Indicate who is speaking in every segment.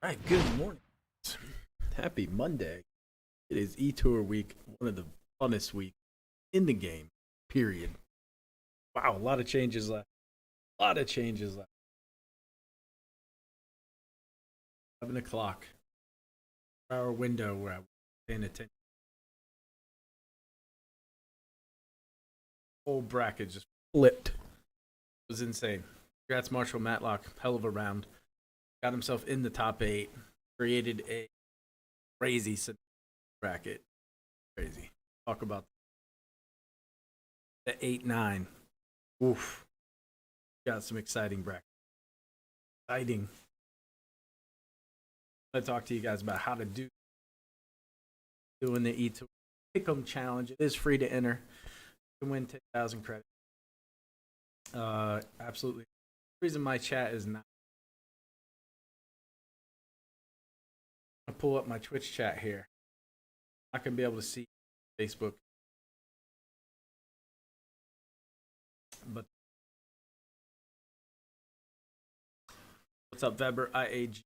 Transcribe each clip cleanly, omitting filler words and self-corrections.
Speaker 1: Right, good morning. Happy Monday. It is eTOUR week, one of the funnest weeks in the game, period. Wow, a lot of changes left. A lot of changes left. 11 o'clock, our window where I was paying attention. Whole bracket just flipped. It was insane. Congrats, Marshall Matlock. Hell of a round. Got himself in the top 8. Created a crazy bracket. Crazy. Talk about the 8-9. Oof. Got some exciting bracket. Exciting. I'm going to talk to you guys about how to doing the eTOUR Pick'em challenge. It is free to enter. You can win 10,000 credits. Absolutely. The reason my chat is not. I'll pull up my Twitch chat here. I can be able to see Facebook. But what's up, Weber, IAG,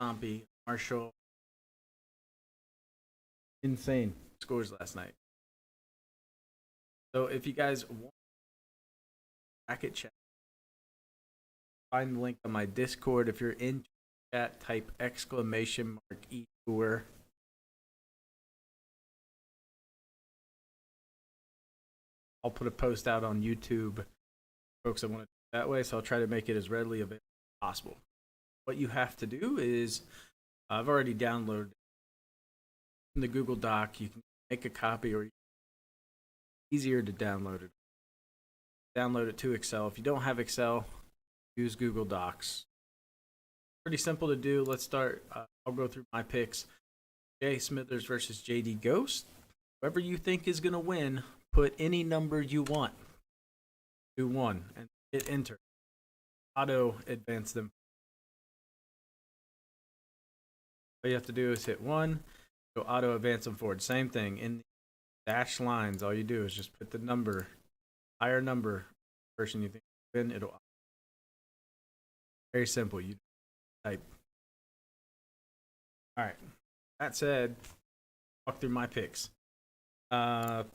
Speaker 1: Zombie, Marshall? Insane scores last night. So if you guys want bracket chat, find the link on my Discord. If you're in chat, type exclamation mark eTOUR. I'll put a post out on YouTube, folks that want to do it that way, so I'll try to make it as readily available as possible. What you have to do is, I've already downloaded in the Google Doc. You can make a copy, or easier to download it. Download it to Excel. If you don't have Excel, use Google Docs. Pretty simple to do. Let's start. I'll go through my picks. Jay Smithers versus JD Ghost. Whoever you think is going to win, put any number you want. Do 1 and hit enter. Auto advance them. All you have to do is hit 1. Go auto advance them forward. Same thing. In the dash lines, all you do is just put the number, higher number, person you think will win. It'll. Very simple. You type. All right. That said, walk through my picks. Wow.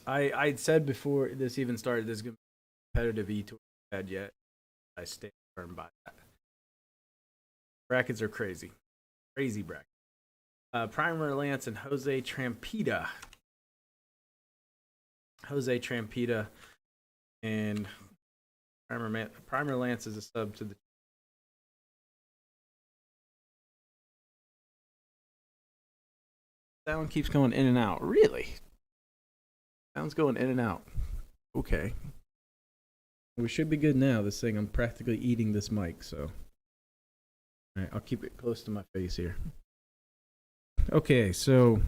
Speaker 1: I'd said before this even started, this is going to be competitive eTOUR had yet. I stand firm by that. Brackets are crazy. Crazy bracket. Primer Lance and Jose Trampita. Jose Trampita and Primer Lance is a sub to the. Sound keeps going in and out. Really? Sound's going in and out. Okay. We should be good now. This thing, I'm practically eating this mic, so. Alright, I'll keep it close to my face here. Okay, so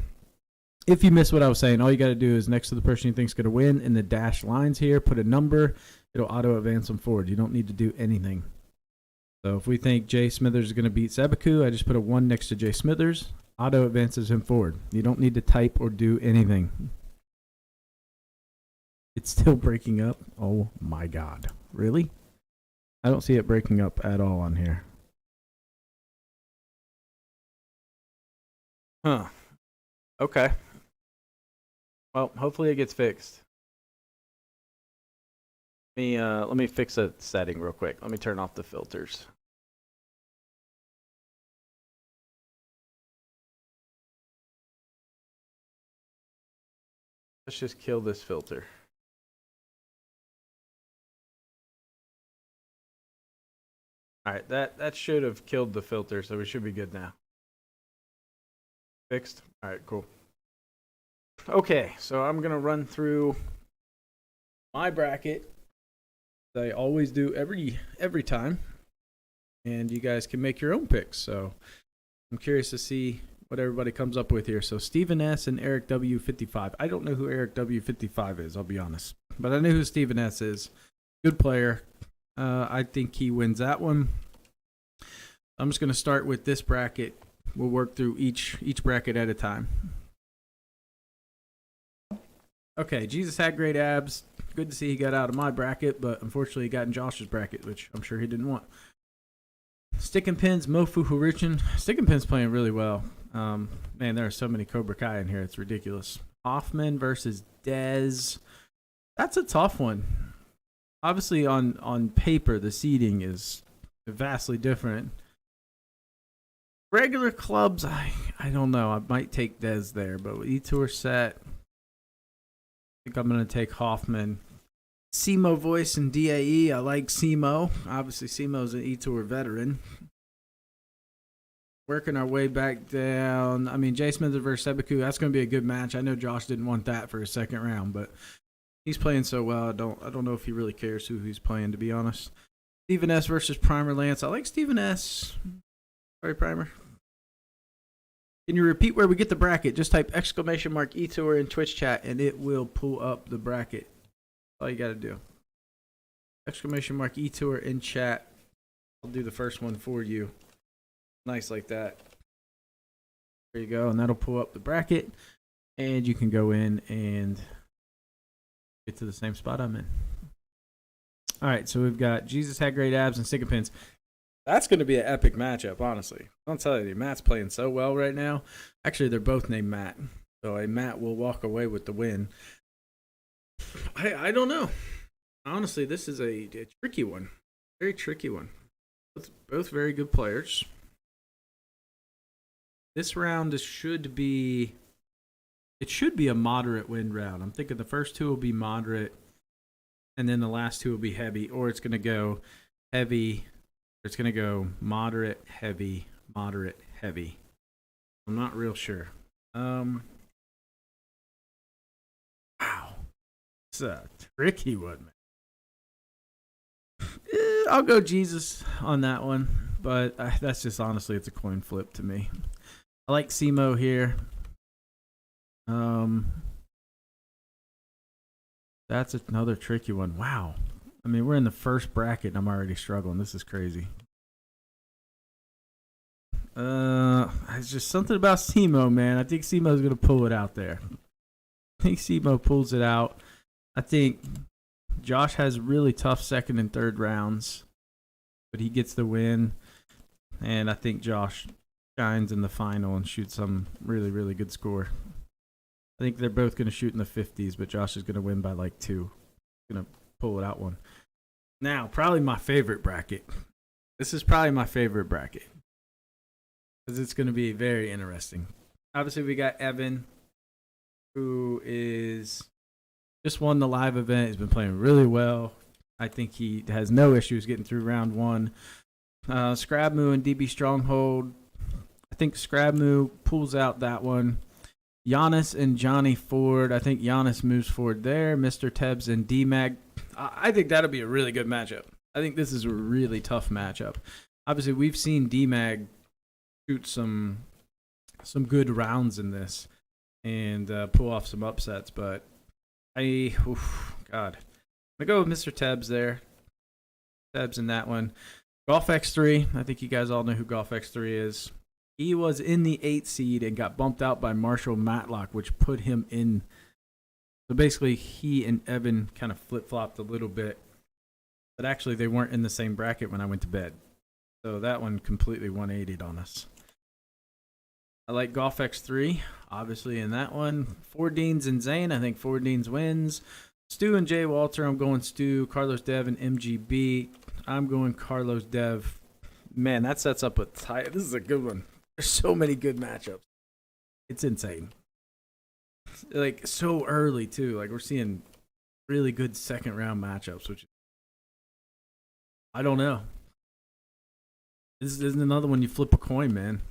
Speaker 1: if you missed what I was saying, all you got to do is next to the person you think's going to win in the dash lines here, put a number. It'll auto advance them forward. You don't need to do anything. So if we think Jay Smithers is going to beat Sebaku, I just put a 1 next to Jay Smithers. Auto advances him forward. You don't need to type or do anything. It's still breaking up. Oh my God. Really? I don't see it breaking up at all on here. Huh. Okay. Well, hopefully it gets fixed. Let me fix a setting real quick. Let me turn off the filters. Let's just kill this filter. All right, that should have killed the filter, so we should be good now. Fixed? All right, cool. Okay, so I'm going to run through my bracket. I always do every time. And you guys can make your own picks. So I'm curious to see what everybody comes up with here. So Stephen S. and Eric W55. I don't know who Eric W55 is, I'll be honest. But I know who Stephen S. is. Good player. I think he wins that one. I'm just going to start with this bracket. We'll work through each bracket at a time. Okay, Jesus had great abs. Good to see he got out of my bracket, but unfortunately he got in Josh's bracket, which I'm sure he didn't want. Stick and Pins, Mofu Horichin. Stick and Pins playing really well. Man, there are so many Cobra Kai in here. It's ridiculous. Hoffman versus Dez. That's a tough one. Obviously, on paper, the seeding is vastly different. Regular clubs, I don't know. I might take Dez there, but with eTOUR set, I think I'm going to take Hoffman. Simo voice and DAE. I like Simo. Obviously, Simo's an eTOUR veteran. Working our way back down. I mean, Jay Smith versus Sebaku. That's going to be a good match. I know Josh didn't want that for his second round, but he's playing so well. I don't know if he really cares who he's playing, to be honest. Stephen S versus Primer Lance. I like Stephen S. Sorry, Primer. Can you repeat where we get the bracket? Just type ! eTOUR in Twitch chat, and it will pull up the bracket. All you got to do. ! eTOUR in chat. I'll do the first one for you. Nice like that. There you go. And that'll pull up the bracket. And you can go in and get to the same spot I'm in. All right. So we've got Jesus Had Great Abs and Stick and Pins. That's going to be an epic matchup, honestly. I'll tell you, Matt's playing so well right now. Actually, they're both named Matt. So a Matt will walk away with the win. I don't know. Honestly, this is a tricky one. Very tricky one. Both very good players. This round should be a moderate win round. I'm thinking the first two will be moderate, and then the last two will be heavy, or it's going to go heavy. Or it's going to go moderate, heavy, moderate, heavy. I'm not real sure. Wow. It's a tricky one, man. I'll go Jesus on that one, but that's just honestly, it's a coin flip to me. I like Simo here. That's another tricky one. Wow. I mean, we're in the first bracket and I'm already struggling. This is crazy. It's just something about Simo, man. I think Simo's going to pull it out there. I think Simo pulls it out. I think Josh has really tough second and third rounds, but he gets the win. And I think Josh shines in the final and shoots some really, really good score. I think they're both going to shoot in the 50s, but Josh is going to win by like 2. Going to pull it out one. Now, probably my favorite bracket. This is probably my favorite bracket because it's going to be very interesting. Obviously, we got Evan, who is just won the live event. He's been playing really well. I think he has no issues getting through round 1. Scrabmoo and DB Stronghold. I think Scrabmoo pulls out that one. Giannis and Johnny Ford. I think Giannis moves forward there. Mr. Tebbs and D-Mag. I think that'll be a really good matchup. I think this is a really tough matchup. Obviously, we've seen D-Mag shoot some good rounds in this and pull off some upsets, but God. I'm going to go with Mr. Tebbs there. Tebbs in that one. Golf X3. I think you guys all know who Golf X3 is. He was in the 8th seed and got bumped out by Marshall Matlock, which put him in. So basically, he and Evan kind of flip-flopped a little bit. But actually, they weren't in the same bracket when I went to bed. So that one completely 180'd on us. I like Golf X3, obviously, in that one. Four Deans and Zane. I think Four Deans wins. Stu and Jay Walter. I'm going Stu. Carlos Dev and MGB. I'm going Carlos Dev. Man, that sets up a tie. This is a good one. There's so many good matchups. It's insane. Like, so early, too. Like, we're seeing really good second-round matchups, which I don't know. This isn't another one you flip a coin, man.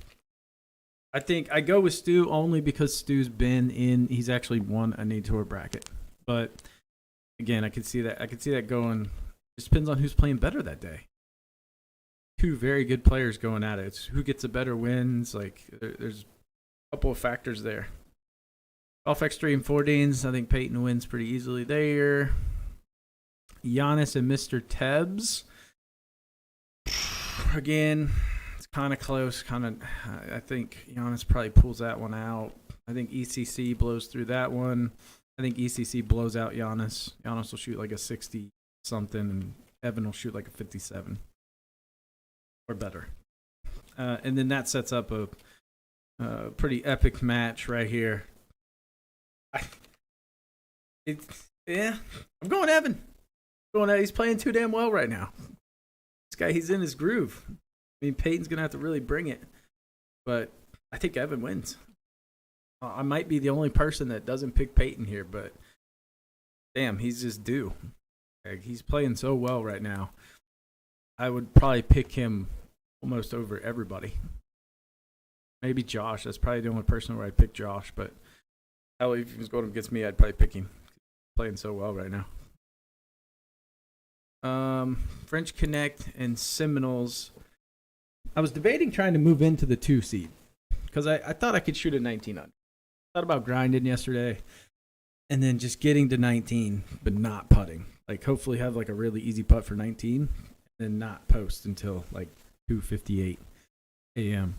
Speaker 1: I think I go with Stu only because Stu's been in. He's actually won an eTOUR bracket. But, again, I could see that. I could see that going. It just depends on who's playing better that day. Two very good players going at it. It's who gets a better wins. Like, there's a couple of factors there. Golf X3 and Four Deans. I think Peyton wins pretty easily there. Giannis and Mr. Tebbs. Again, it's kind of close. I think Giannis probably pulls that one out. I think ECC blows through that one. I think ECC blows out Giannis. Giannis will shoot like a 60-something, and Evan will shoot like a 57. or better. And then that sets up a pretty epic match right here. Yeah, I'm going Evan. He's playing too damn well right now. This guy, he's in his groove. I mean, Peyton's gonna have to really bring it, but I think Evan wins. I might be the only person that doesn't pick Peyton here, but damn, he's just due. Like, he's playing so well right now. I would probably pick him almost over everybody. Maybe Josh. That's probably the only person where I'd pick Josh, but hell, if he was going against me, I'd probably pick him. He's playing so well right now. French Connect and Seminoles. I was debating trying to move into the 2 seed because I thought I could shoot a 19 under. Thought about grinding yesterday and then just getting to 19 but not putting. Like, hopefully have like a really easy putt for 19 and not post until like 2:58 a.m.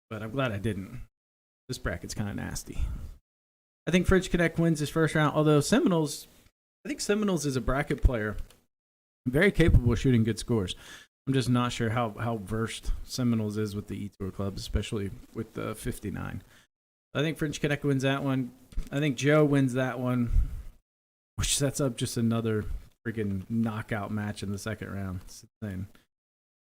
Speaker 1: But I'm glad I didn't. This bracket's kind of nasty. I think French Connect wins this first round, although Seminoles, I think Seminoles is a bracket player. Very capable of shooting good scores. I'm just not sure how versed Seminoles is with the eTOUR clubs, especially with the 59. I think French Connect wins that one. I think Joe wins that one, which sets up just another freaking knockout match in the second round. It's insane.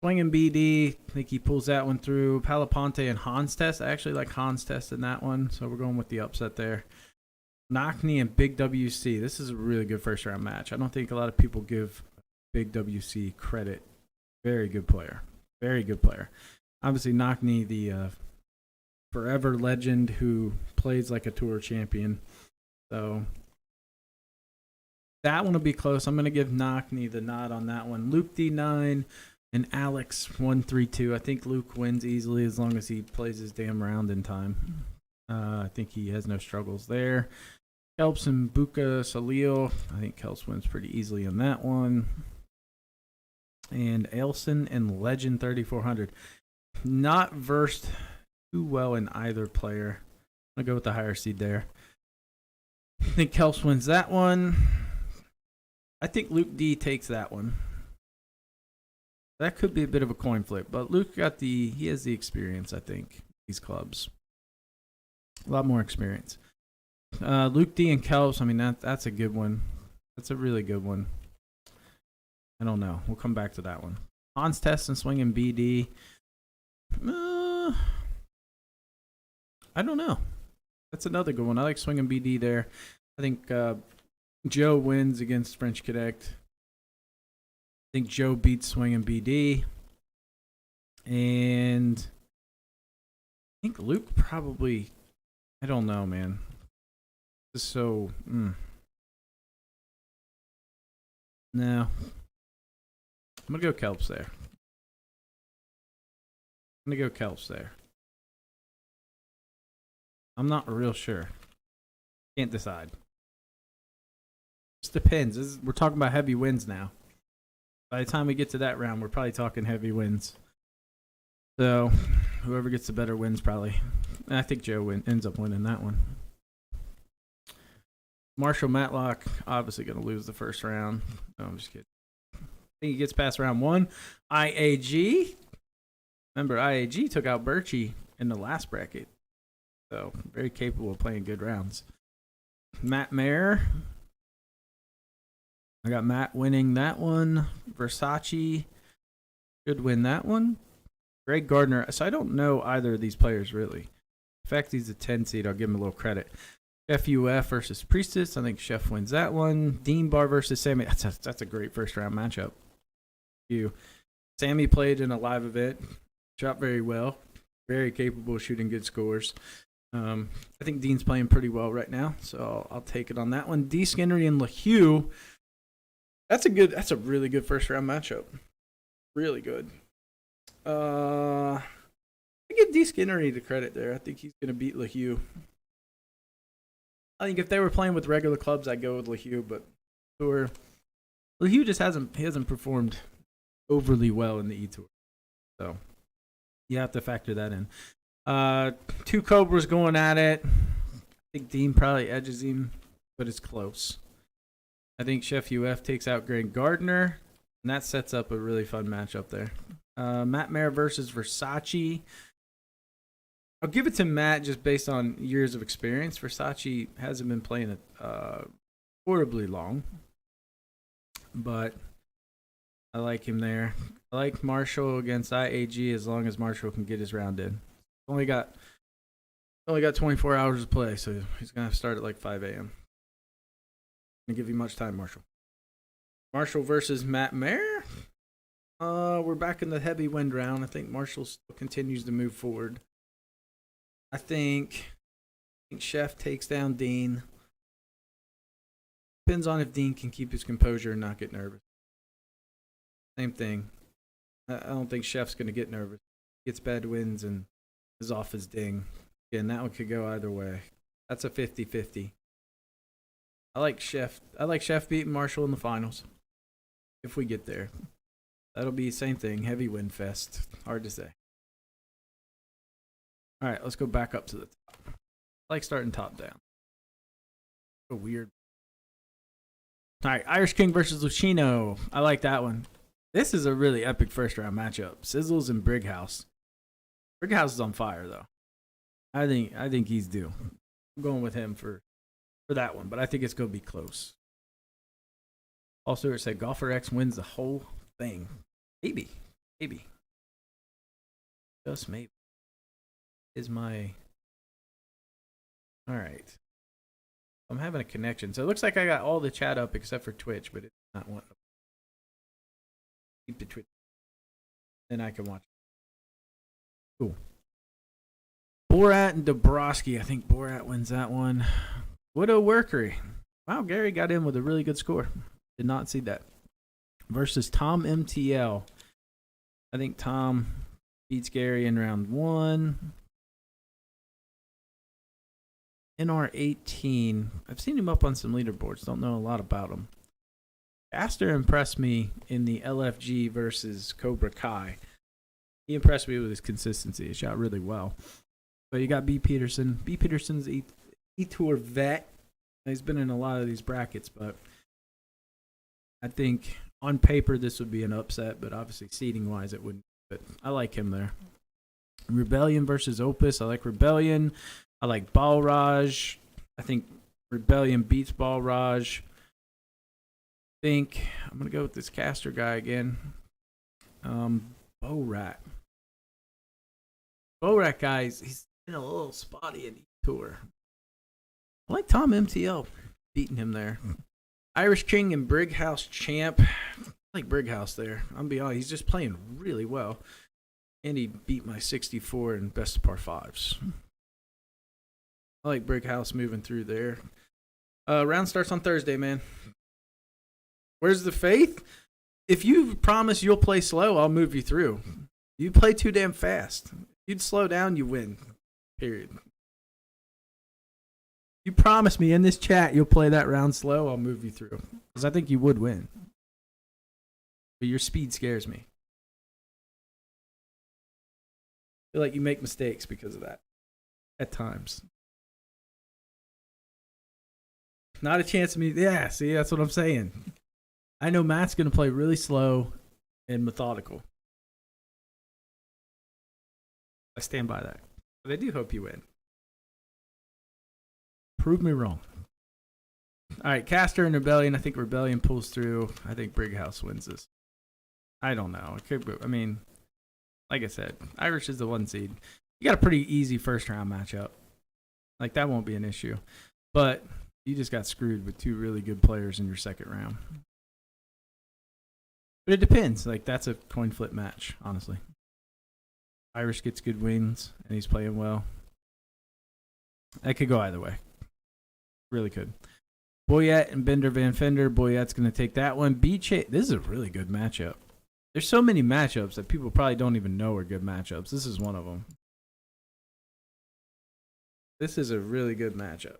Speaker 1: Swinging BD, I think he pulls that one through. Palaponte and Hans Test. I actually like Hans Test in that one, so we're going with the upset there. Knockney and Big WC. This is a really good first round match. I don't think a lot of people give Big WC credit. Very good player. Very good player. Obviously, Knockney, the forever legend who plays like a tour champion. So that one will be close. I'm going to give Knockney the nod on that one. Luke D9 and Alex 132. I think Luke wins easily as long as he plays his damn round in time. I think he has no struggles there. Kelps and Buka Salil. I think Kelps wins pretty easily on that one. And Ailson and Legend 3400. Not versed too well in either player. I'll go with the higher seed there. I think Kelps wins that one. I think Luke D takes that one. That could be a bit of a coin flip, but Luke he has the experience, I think, these clubs. A lot more experience. Luke D and Kelps, I mean, that's a good one. That's a really good one. I don't know. We'll come back to that one. Hans Test and Swinging BD. I don't know. That's another good one. I like Swinging BD there. I think Joe wins against French Connect. I think Joe beats Swinging BD. And I think Luke probably, I don't know, man. This is so, No. I'm going to go Kelps there. I'm not real sure. Can't decide. Just depends. We're talking about heavy wins now. By the time we get to that round, we're probably talking heavy wins. So, whoever gets the better wins probably. I think Joe ends up winning that one. Marshall Matlock, obviously going to lose the first round. No, I'm just kidding. I think he gets past round 1. IAG. Remember, IAG took out Birchie in the last bracket. So, very capable of playing good rounds. Matt Mayer. I got Matt winning that one. Versace should win that one. Greg Gardner. So, I don't know either of these players, really. In fact, he's a 10 seed. I'll give him a little credit. FUF versus Priestess. I think Chef wins that one. Dean Bar versus Sammy. That's a great first round matchup. Sammy played in a live event. Shot very well. Very capable of shooting good scores. I think Dean's playing pretty well right now, so I'll take it on that one. D. Skinnery and LaHue. That's a really good first round matchup. Really good. I give D. Skinnery the credit there. I think he's gonna beat LaHue. I think if they were playing with regular clubs, I'd go with LaHue, but LaHue just hasn't performed overly well in the eTour. So you have to factor that in. 2 Cobras going at it. I think Dean probably edges him, but it's close. I think Chef UF takes out Greg Gardner, and that sets up a really fun matchup there. Matt Mayer versus Versace. I'll give it to Matt just based on years of experience. Versace hasn't been playing it horribly long, but I like him there. I like Marshall against IAG as long as Marshall can get his round in. Only got 24 hours to play, so he's gonna have to start at like 5 a.m. Gonna give you much time, Marshall. Marshall versus Matt Mayer. We're back in the heavy wind round. I think Marshall still continues to move forward. I think Chef takes down Dean. Depends on if Dean can keep his composure and not get nervous. Same thing. I don't think Chef's going to get nervous. Gets bad wins and is off his ding. Again, that one could go either way. That's a 50-50. I like Chef beating Marshall in the finals. If we get there. That'll be the same thing. Heavy win fest. Hard to say. All right, let's go back up to the top. I like starting top down. So weird. All right, Irish King versus Lucchino. I like that one. This is a really epic first round matchup. Sizzles and Brighouse. Brighouse is on fire though. I think he's due. I'm going with him for that one, but I think it's gonna be close. Also, it said Golfer X wins the whole thing. Maybe. Just maybe. Is my... Alright. I'm having a connection. So it looks like I got all the chat up except for Twitch, but it's not one. Keep the Twitch. Then I can watch. Cool. Borat and Dabrowski. I think Borat wins that one. Widow Workery. Wow, Gary got in with a really good score. Did not see that. Versus Tom MTL. I think Tom beats Gary in round 1. NR18. I've seen him up on some leaderboards. Don't know a lot about him. Astor impressed me in the LFG versus Cobra Kai. He impressed me with his consistency. He shot really well. But you got B. Peterson. B. Peterson's eTOUR vet. He's been in a lot of these brackets, but I think on paper this would be an upset, but obviously seeding wise it wouldn't. But I like him there. Rebellion versus Opus. I like Rebellion. I like Balraj. I think Rebellion beats Balraj. I think I'm gonna go with this caster guy again. Borat. Borat guys, he's been a little spotty in eTOUR. I like Tom MTL beating him there. Irish King and Brighouse champ. I like Brighouse there. I'm be honest, he's just playing really well. And he beat my 64 in best of par 5s. I like Brighouse moving through there. Round starts on Thursday, man. Where's the faith? If you promise you'll play slow, I'll move you through. You play too damn fast. You'd slow down, you win. Period. You promise me in this chat you'll play that round slow, I'll move you through. Because I think you would win. But your speed scares me. I feel like you make mistakes because of that. At times. Not a chance of me. Yeah, see, that's what I'm saying. I know Matt's going to play really slow and methodical. I stand by that. But I do hope you win. Prove me wrong. All right, Caster and Rebellion. I think Rebellion pulls through. I think Brighouse wins this. I don't know. It could be, I mean, like I said, Irish is the 1 seed. You got a pretty easy first round matchup. Like, that won't be an issue. But you just got screwed with 2 really good players in your second round. But it depends. Like, that's a coin flip match, honestly. Irish gets good wins, and he's playing well. That could go either way. Really could. Boyette and Bender Van Fender. Boyette's going to take that one. This is a really good matchup. There's so many matchups that people probably don't even know are good matchups. This is one of them. This is a really good matchup.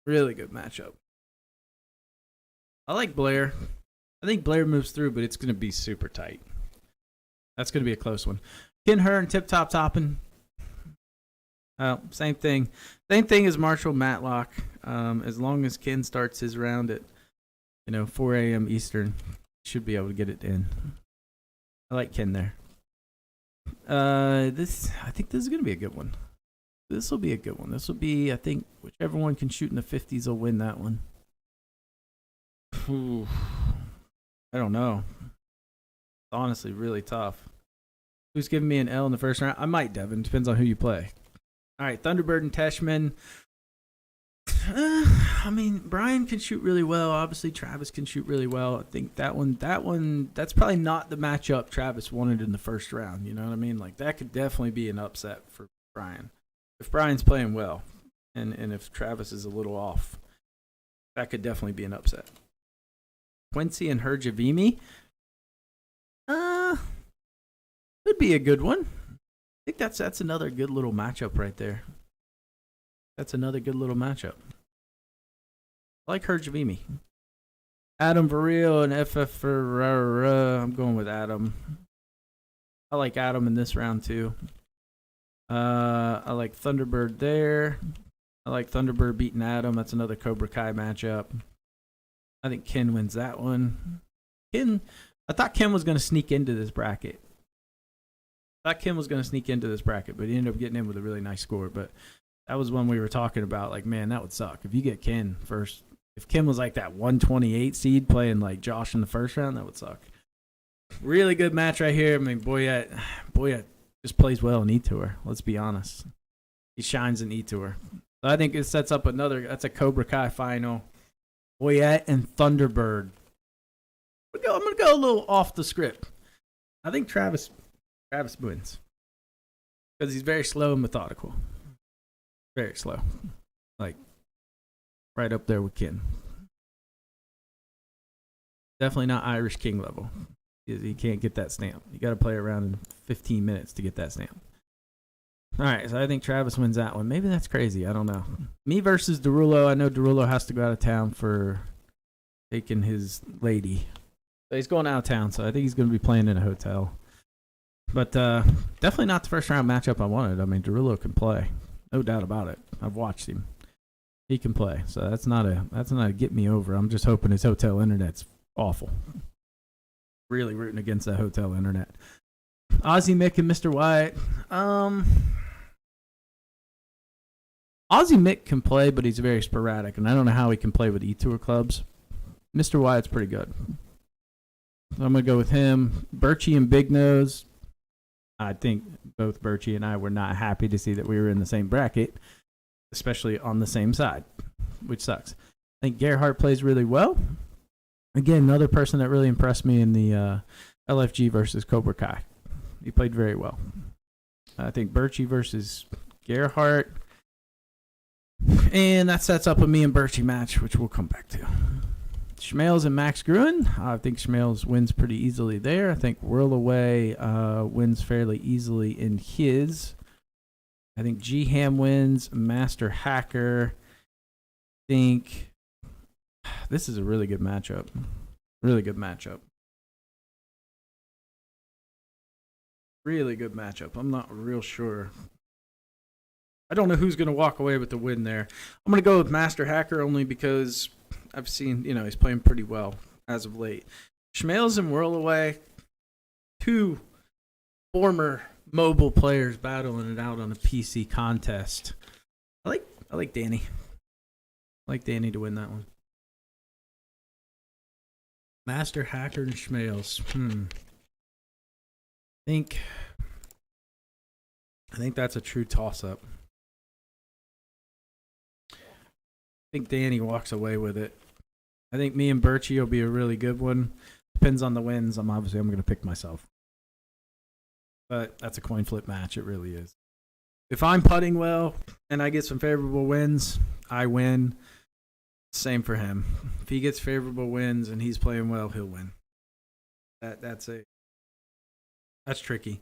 Speaker 1: Really good matchup. I like Blair. I think Blair moves through, but it's going to be super tight. That's going to be a close one. Ken Her and Tip Top Toppin. Same thing. Same thing as Marshall Matlock. As long as Ken starts his round at 4 a.m. Eastern, should be able to get it in. I like Ken there. I think this is gonna be a good one. This will be a good one. This will be, I think, whichever one can shoot in the 50s will win that one. Ooh, I don't know. It's honestly really tough. Who's giving me an L in the first round? I might, Devin. Depends on who you play. All right, Thunderbird and Teshman. I mean, Brian can shoot really well. Obviously, Travis can shoot really well. I think that one, that's probably not the matchup Travis wanted in the first round. You know what I mean? Like, that could definitely be an upset for Brian. If Brian's playing well, and if Travis is a little off, that could definitely be an upset. Quincy and Herjavimi. Could be a good one. I think that's another good little matchup right there. That's another good little matchup. I like Herjavimi. Adam Varil and FF Ferrara. I'm going with Adam. I like Adam in this round too. I like Thunderbird there. I like Thunderbird beating Adam. That's another Cobra Kai matchup. I think Ken wins that one. I thought Ken was going to sneak into this bracket. But he ended up getting in with a really nice score. But that was one we were talking about. Like, man, that would suck. If you get Ken first, if Ken was like that 128 seed playing like Josh in the first round, that would suck. Really good match right here. I mean, Boyette just plays well in eTOUR. Let's be honest. He shines in eTOUR. So I think it sets up that's a Cobra Kai final. Boyette and Thunderbird. I'm going to go a little off the script. I think Travis wins. Because he's very slow and methodical. Very slow. Like, right up there with Ken. Definitely not Irish King level. He can't get that stamp. You got to play around in 15 minutes to get that stamp. All right, so I think Travis wins that one. Maybe that's crazy. I don't know. Me versus Derulo. I know Derulo has to go out of town for taking his lady. So he's going out of town, so I think he's going to be playing in a hotel. But definitely not the first round matchup I wanted. I mean, Derulo can play. No doubt about it. I've watched him. He can play. So that's not a get me over. I'm just hoping his hotel internet's awful. Really rooting against that hotel internet. Ozzy Mick and Mr. Wyatt. Ozzy Mick can play, but he's very sporadic, and I don't know how he can play with eTour clubs. Mr. Wyatt's pretty good. So I'm going to go with him. Birchie and Big Nose. I think both Birchie and I were not happy to see that we were in the same bracket, especially on the same side, which sucks. I think Gerhardt plays really well. Again, another person that really impressed me in the LFG versus Cobra Kai. He played very well. I think Birchie versus Gerhardt. And that sets up a me and Birchie match, which we'll come back to. Schmales and Max Gruen. I think Schmales wins pretty easily there. I think Whirl Away wins fairly easily in his. I think G-Ham wins. Master Hacker. I think this is a really good matchup. Really good matchup. Really good matchup. I'm not real sure. I don't know who's going to walk away with the win there. I'm going to go with Master Hacker only because I've seen, he's playing pretty well as of late. Schmales and Whirl Away, two former mobile players battling it out on a PC contest. I like Danny. I like Danny to win that one. Master Hacker and Schmales. I think that's a true toss-up. I think Danny walks away with it. I think me and Birchie will be a really good one. Depends on the wins. I'm going to pick myself. But that's a coin flip match. It really is. If I'm putting well and I get some favorable wins, I win. Same for him. If he gets favorable wins and he's playing well, he'll win. That's tricky.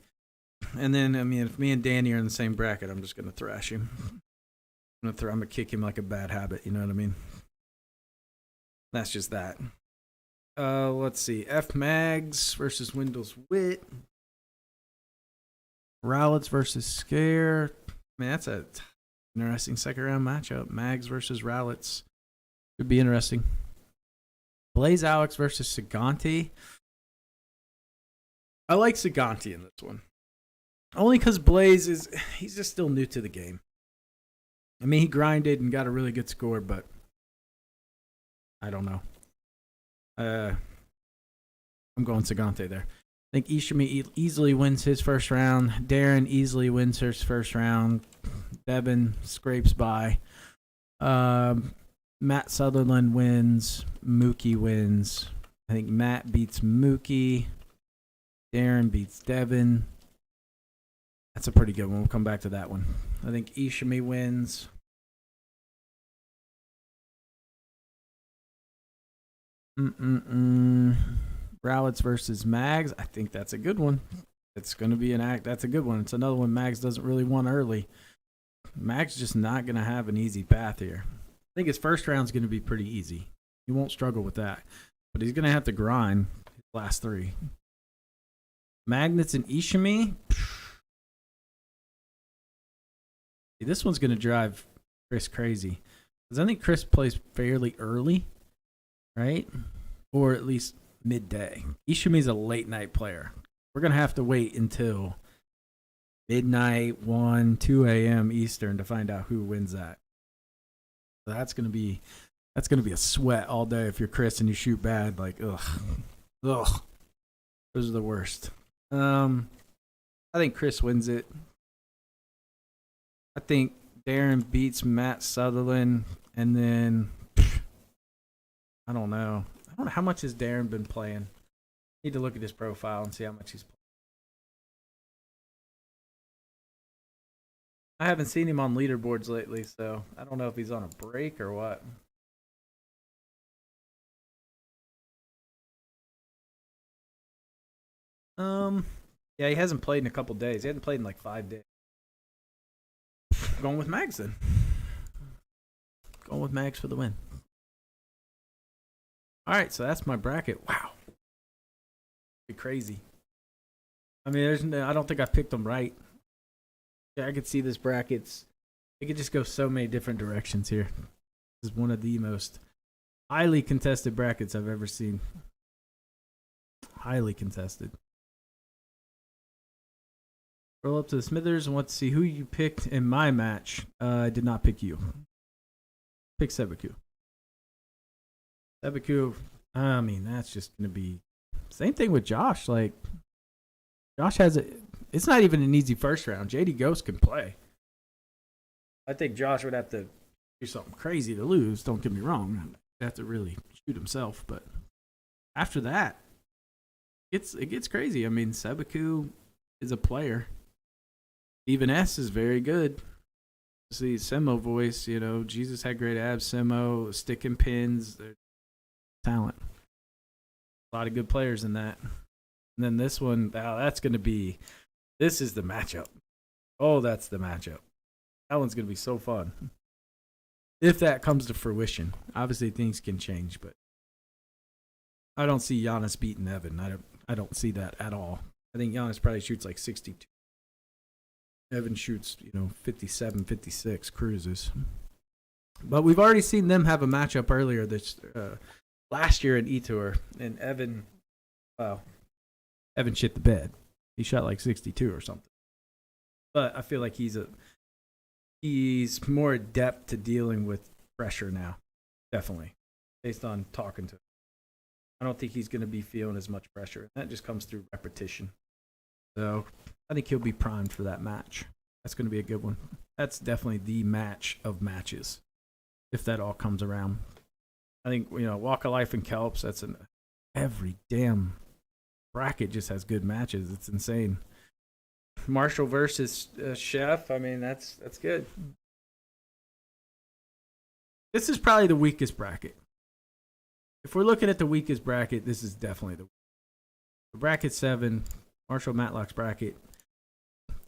Speaker 1: And then, if me and Danny are in the same bracket, I'm just going to thrash him. I'm going to kick him like a bad habit. You know what I mean? That's just that. Let's see. F Mags versus Windles Wit. Rowlets versus Scare. Man, that's a interesting second round matchup. Mags versus Rowlets. Could be interesting. Blaze Alex versus Sagante. I like Sagante in this one. Only because Blaze he's just still new to the game. I mean, he grinded and got a really good score, but I don't know. I'm going Sagante there. I think Ishimi easily wins his first round. Darren easily wins his first round. Devin scrapes by. Matt Sutherland wins. Mookie wins. I think Matt beats Mookie. Darren beats Devin. That's a pretty good one. We'll come back to that one. I think Ishimi wins. Rowletts versus Mags. I think that's a good one. It's going to be an act. That's a good one. It's another one Mags doesn't really want early. Mags just not going to have an easy path here. I think his first round's going to be pretty easy. He won't struggle with that. But he's going to have to grind his last three. Magnets and Ishimi. This one's going to drive Chris crazy. Because I think Chris plays fairly early, right? Or at least midday. Ishimi's a late night player. We're going to have to wait until midnight, 1, 2 a.m. Eastern to find out who wins that. So that's going to be a sweat all day if you're Chris and you shoot bad. Like, ugh. Those are the worst. I think Chris wins it. I think Darren beats Matt Sutherland, and then I don't know. I don't know how much has Darren been playing. Need to look at his profile and see how much he's playing. I haven't seen him on leaderboards lately, so I don't know if he's on a break or what. Yeah, he hasn't played in a couple days. He hasn't played in like 5 days. Going with Mags then. Going with Mags for the win. All right, so that's my bracket. Wow. Be crazy. I mean, I don't think I picked them right. Yeah, I could see this brackets. It could just go so many different directions here. This is one of the most highly contested brackets I've ever seen. Highly contested. Roll up to the Smithers and want to see who you picked in my match. I did not pick you. Pick Sebaku. Sebaku, I mean, that's just going to be... Same thing with Josh. Like, Josh has a... It's not even an easy first round. JD Ghost can play. I think Josh would have to do something crazy to lose. Don't get me wrong. He'd have to really shoot himself. But after that, it gets crazy. I mean, Sebaku is a player. Even S is very good. See, Semo voice, you know, Jesus had great abs. Semo, sticking pins, talent. A lot of good players in that. And then this one, that's going to be, this is the matchup. Oh, that's the matchup. That one's going to be so fun. If that comes to fruition. Obviously, things can change, but I don't see Giannis beating Evan. I don't see that at all. I think Giannis probably shoots like 62. Evan shoots, 57, 56, cruises. But we've already seen them have a matchup earlier this last year in eTOUR, and Evan shit the bed. He shot like 62 or something. But I feel like he's more adept to dealing with pressure now, definitely, based on talking to him. I don't think he's going to be feeling as much pressure. That just comes through repetition. So I think he'll be primed for that match. That's going to be a good one. That's definitely the match of matches, if that all comes around. I think, Walk of Life and Kelps, every damn bracket just has good matches. It's insane. Marshall versus Chef, I mean, that's good. This is probably the weakest bracket. If we're looking at the weakest bracket, this is definitely the bracket 7, Marshall Matlock's bracket.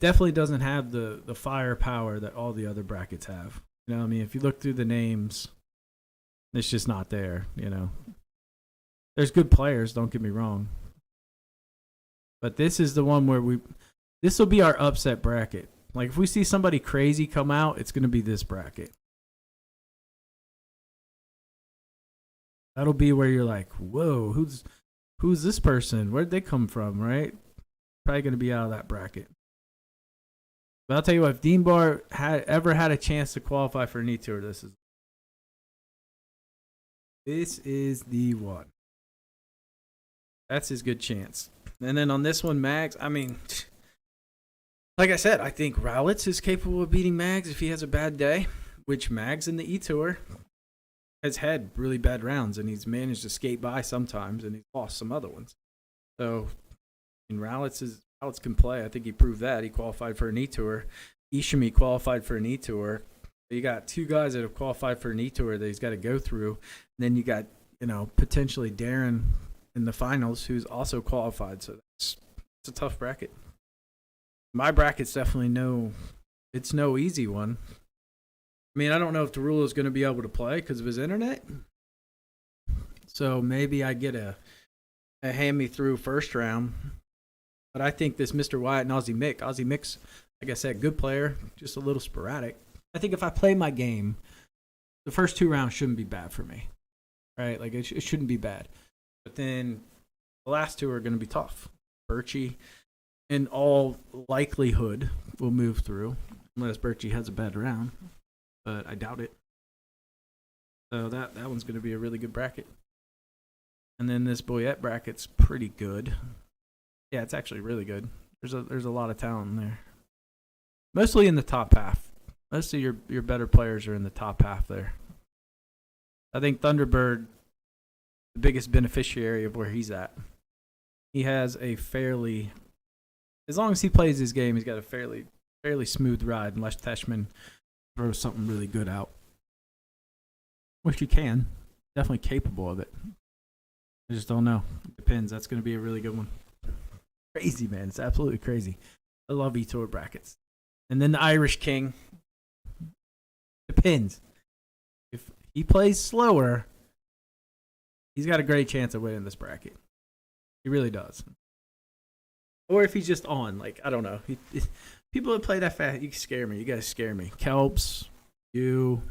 Speaker 1: Definitely doesn't have the firepower that all the other brackets have. You know what I mean? If you look through the names, it's just not there, There's good players, don't get me wrong. But this is the one where this will be our upset bracket. Like, if we see somebody crazy come out, it's going to be this bracket. That'll be where you're like, whoa, who's this person? Where'd they come from, right? probably going to be out of that bracket. But I'll tell you what, if Dean Barr ever had a chance to qualify for an eTOUR, this is the one. That's his good chance. And then on this one, Mags, I mean, like I said, I think Rowlitz is capable of beating Mags if he has a bad day, which Mags in the eTOUR has had really bad rounds, and he's managed to skate by sometimes, and he's lost some other ones. So, and Rowlitz can play. I think he proved that. He qualified for an eTOUR. Ishimi qualified for an eTOUR. You got two guys that have qualified for an eTOUR that he's got to go through. And then you got, potentially Darren in the finals who's also qualified. So it's a tough bracket. My bracket's definitely no easy one. I mean, I don't know if Derulo is going to be able to play because of his internet. So maybe I get a hand-me-through first round. But I think this Mr. Wyatt and Aussie Mick, like I said, good player, just a little sporadic. I think if I play my game, the first 2 rounds shouldn't be bad for me. Right? Like, it shouldn't be bad. But then the last 2 are going to be tough. Birchie, in all likelihood, will move through, unless Birchie has a bad round. But I doubt it. So that one's going to be a really good bracket. And then this Boyette bracket's pretty good. Yeah, it's actually really good. There's a lot of talent in there. Mostly in the top half. Most of your better players are in the top half there. I think Thunderbird, the biggest beneficiary of where he's at. He has a fairly, as long as he plays his game, he's got a fairly smooth ride unless Teshman throws something really good out. Which he can. Definitely capable of it. I just don't know. It depends. That's going to be a really good one. Crazy, man. It's absolutely crazy. I love eTOUR brackets. And then the Irish King. Depends. If he plays slower, he's got a great chance of winning this bracket. He really does. Or if he's just on, like, I don't know. People that play that fast, you scare me. You guys scare me. Kelps, you.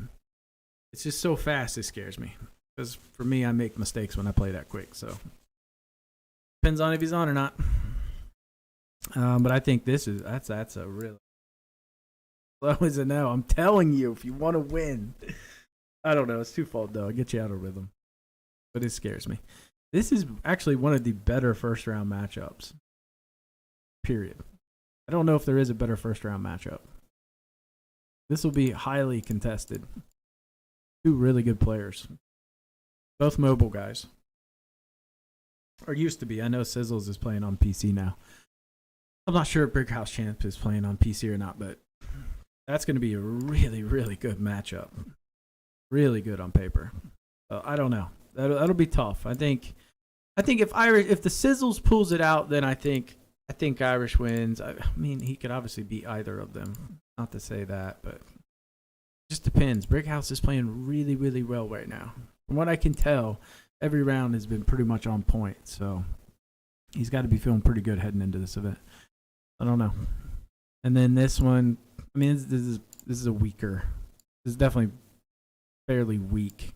Speaker 1: It's just so fast, it scares me. Because for me, I make mistakes when I play that quick. So depends on if he's on or not. But I think that's a really slow as a no. I'm telling you, if you want to win, I don't know. It's twofold though. I'll get you out of rhythm, but it scares me. This is actually one of the better first round matchups. Period. I don't know if there is a better first round matchup. This will be highly contested. 2 really good players, both mobile guys, or used to be. I know Sizzles is playing on PC now. I'm not sure if Brick House Champ is playing on PC or not, but that's going to be a really, really good matchup. Really good on paper. I don't know. That'll be tough. I think if the Sizzles pulls it out, then I think Irish wins. I mean, he could obviously beat either of them. Not to say that, but it just depends. Brick House is playing really, really well right now. From what I can tell, every round has been pretty much on point. So he's got to be feeling pretty good heading into this event. I don't know. And then this one, I mean, this is a weaker. This is definitely fairly weak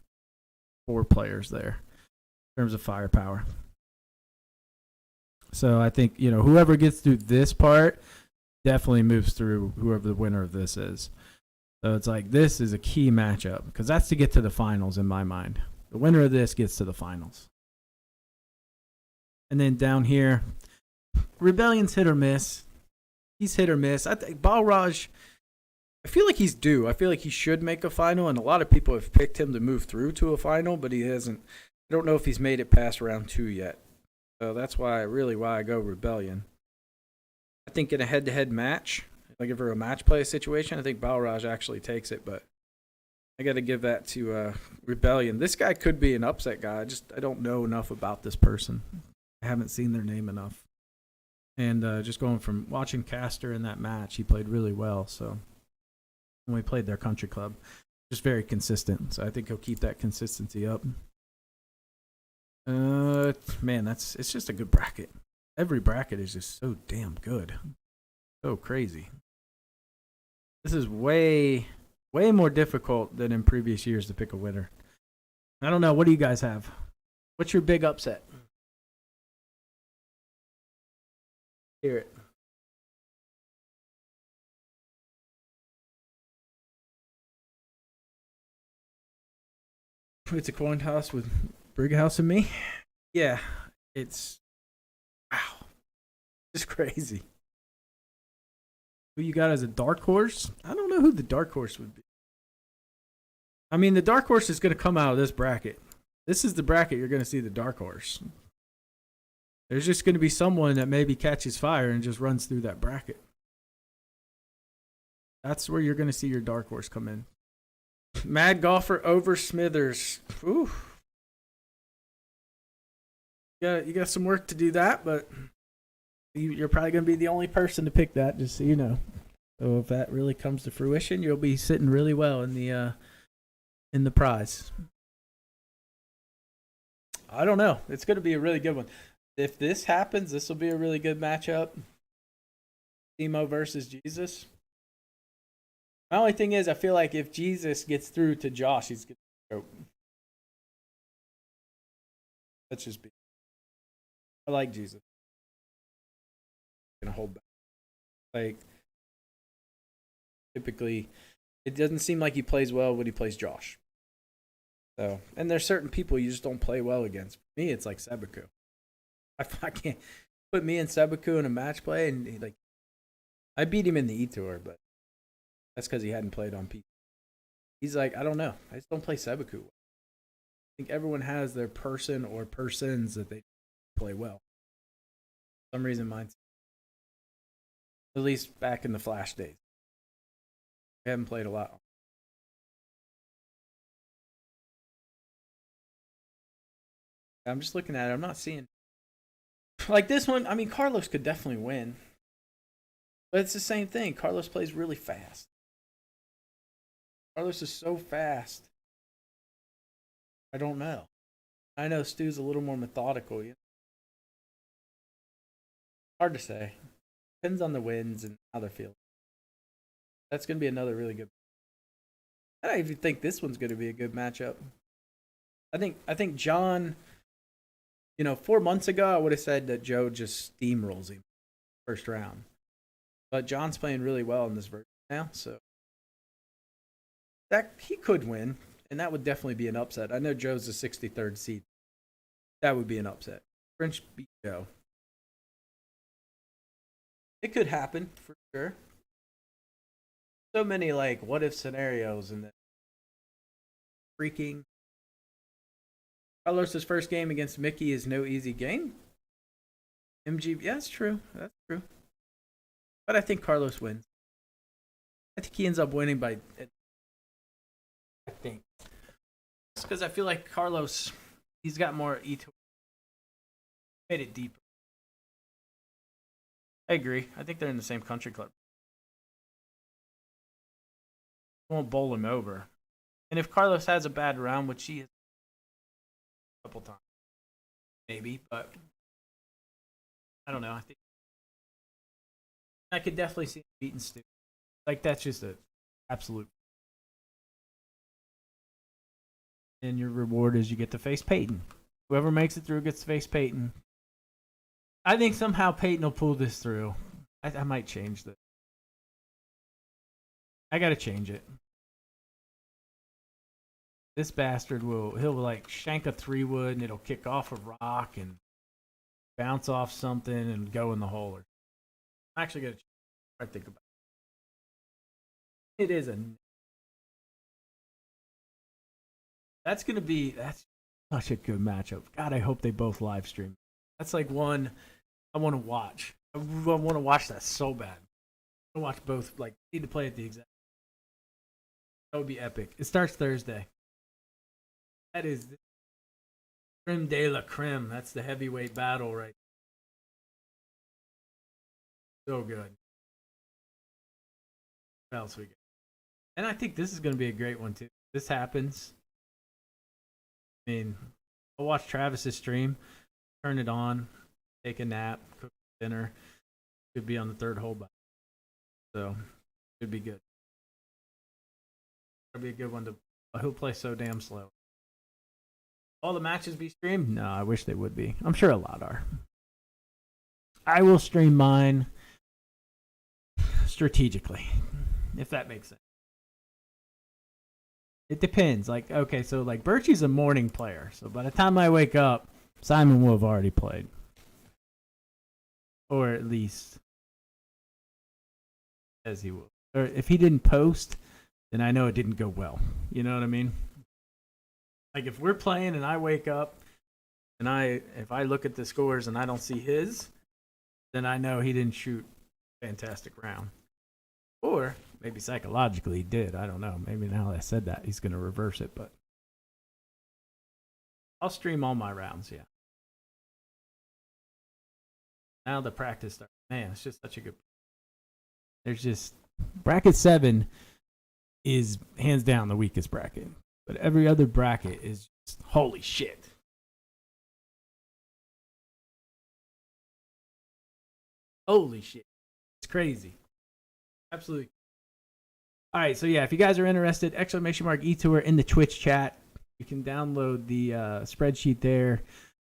Speaker 1: 4 players there in terms of firepower. So I think, whoever gets through this part definitely moves through whoever the winner of this is. So it's like this is a key matchup because that's to get to the finals in my mind. The winner of this gets to the finals. And then down here, Rebellion's hit or miss. He's hit or miss. I think Balraj, I feel like he's due. I feel like he should make a final, and a lot of people have picked him to move through to a final, but he hasn't. I don't know if he's made it past round 2 yet. So that's why I go Rebellion. I think in a head-to-head match, like if we're a match play situation, I think Balraj actually takes it, but I got to give that to Rebellion. This guy could be an upset guy. I don't know enough about this person. I haven't seen their name enough. And just going from watching Caster in that match, he played really well. So when we played their country club, just very consistent. So I think he'll keep that consistency up. Man, it's just a good bracket. Every bracket is just so damn good. So crazy. This is way more difficult than in previous years to pick a winner. I don't know. What do you guys have? What's your big upset? Hear it. It's a coin toss with Brighouse and me. Yeah, it's wow, it's crazy. Who you got as a dark horse? I don't know who the dark horse would be. I mean, the dark horse is going to come out of this bracket. This is the bracket you're going to see the dark horse. There's just going to be someone that maybe catches fire and just runs through that bracket. That's where you're going to see your dark horse come in. Mad Golfer over Smithers. Ooh. You got some work to do that, but you're probably going to be the only person to pick that, just so you know. So if that really comes to fruition, you'll be sitting really well in the prize. I don't know. It's going to be a really good one. If this happens, this will be a really good matchup. Timo versus Jesus. My only thing is, I feel like if Jesus gets through to Josh, he's going to go. Let's just be. I like Jesus. Going to hold back. Like, typically, it doesn't seem like he plays well when he plays Josh. So, and there's certain people you just don't play well against. For me, it's like Sebaku. I can't put me and Sebaku in a match play, and I beat him in the eTOUR, but that's because he hadn't played on P. He's like, I don't know. I just don't play Sebaku. I think everyone has their person or persons that they play well. For some reason, mine's at least back in the Flash days. I haven't played a lot. I'm just looking at it. I'm not seeing. Like this one, I mean, Carlos could definitely win. But it's the same thing. Carlos plays really fast. Carlos is so fast. I don't know. I know Stu's a little more methodical. Hard to say. Depends on the wins and how they're feeling. That's going to be another really good. I don't even think this one's going to be a good matchup. I think John, 4 months ago, I would have said that Joe just steamrolls him first round. But John's playing really well in this version now, so that he could win, and that would definitely be an upset. I know Joe's the 63rd seed. That would be an upset. French beat Joe. It could happen for sure. So many what if scenarios and then freaking. Carlos's first game against Mickey is no easy game. MG, yeah, that's true. That's true. But I think Carlos wins. I think he ends up winning by. I think. It's because I feel like Carlos, he's got more eTOUR. Made it deeper. I agree. I think they're in the same country club. Won't bowl him over. And if Carlos has a bad round, which he is a couple times, maybe, but I don't know. I think I could definitely see him beating Stu. That's just an absolute. And your reward is you get to face Peyton. Whoever makes it through gets to face Peyton. I think somehow Peyton will pull this through. I might change this. I gotta change it. This bastard he'll shank a 3-wood and it'll kick off a rock and bounce off something and go in the hole. I'm actually gonna try to think about it. It is that's such a good matchup. God, I hope they both live stream. That's one I want to watch. I want to watch that so bad. I want to watch both. Need to play at the exact. That would be epic. It starts Thursday. That is the creme de la creme. That's the heavyweight battle, right? So good. What else we got? And I think this is going to be a great one too. This happens. I mean, I'll watch Travis's stream, turn it on, take a nap, cook dinner. Could be on the third hole by. So, should be good. That'll be a good one to. He'll play so damn slow. All the matches be streamed? No, I wish they would be. I'm sure a lot are.
Speaker 2: I will stream mine strategically, if that makes sense. It depends. Like, okay, so like Birchie's a morning player, so by the time I wake up, Simon will have already played, or at least as he will. Or if he didn't post, then I know it didn't go well. You know what I mean? Like if we're playing and I wake up and if I look at the scores and I don't see his, then I know he didn't shoot a fantastic round. Or maybe psychologically he did. I don't know. Maybe now that I said that, he's going to reverse it. But I'll stream all my rounds, yeah. Now the practice starts. Man, it's just such a good. There's just bracket 7 is hands down the weakest bracket, but every other bracket is just holy shit. Holy shit. It's crazy. Absolutely. All right, so yeah, if you guys are interested, ! eTOUR in the Twitch chat. You can download the spreadsheet there.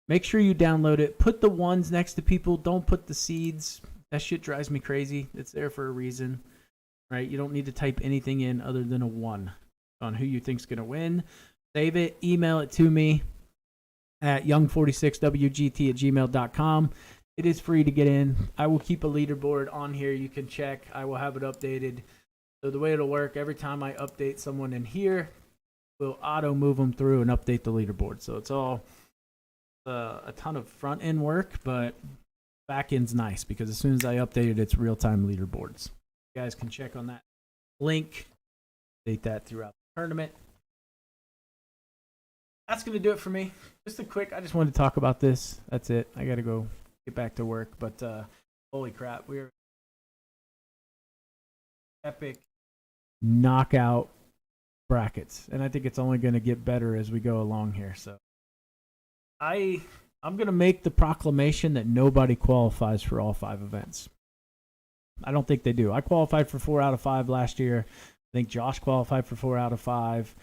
Speaker 2: Make sure you download it. Put the ones next to people. Don't put the seeds. That shit drives me crazy. It's there for a reason, right? You don't need to type anything in other than a 1 on who you think's going to win. Save it. Email it to me at young46wgt@gmail.com. It is free to get in. I will keep a leaderboard on here. You can check. I will have it updated. So the way it'll work, every time I update someone in here, we'll auto move them through and update the leaderboard. So it's all a ton of front end work, but back end's nice because as soon as I update it, it's real time leaderboards. You guys can check on that link, update that throughout the tournament. That's going to do it for me. Just a quick, I just wanted to talk about this. That's it. I got to go get back to work, but holy crap, we're epic knockout brackets, and I think it's only going to get better as we go along here. So I'm going to make the proclamation that nobody qualifies for all 5 events. I don't think they do. I qualified for 4 out of 5 last year. I think Josh qualified for 4 out of 5,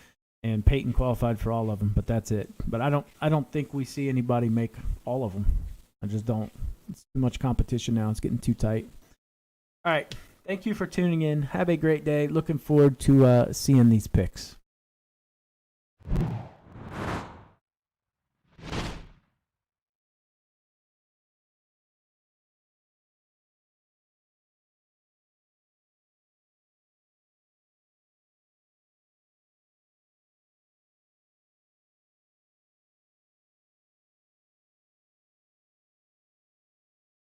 Speaker 2: and Peyton qualified for all of them, but that's it. But I don't think we see anybody make all of them. I just don't. It's too much competition now. It's getting too tight. All right. Thank you for tuning in. Have a great day. Looking forward to seeing these picks.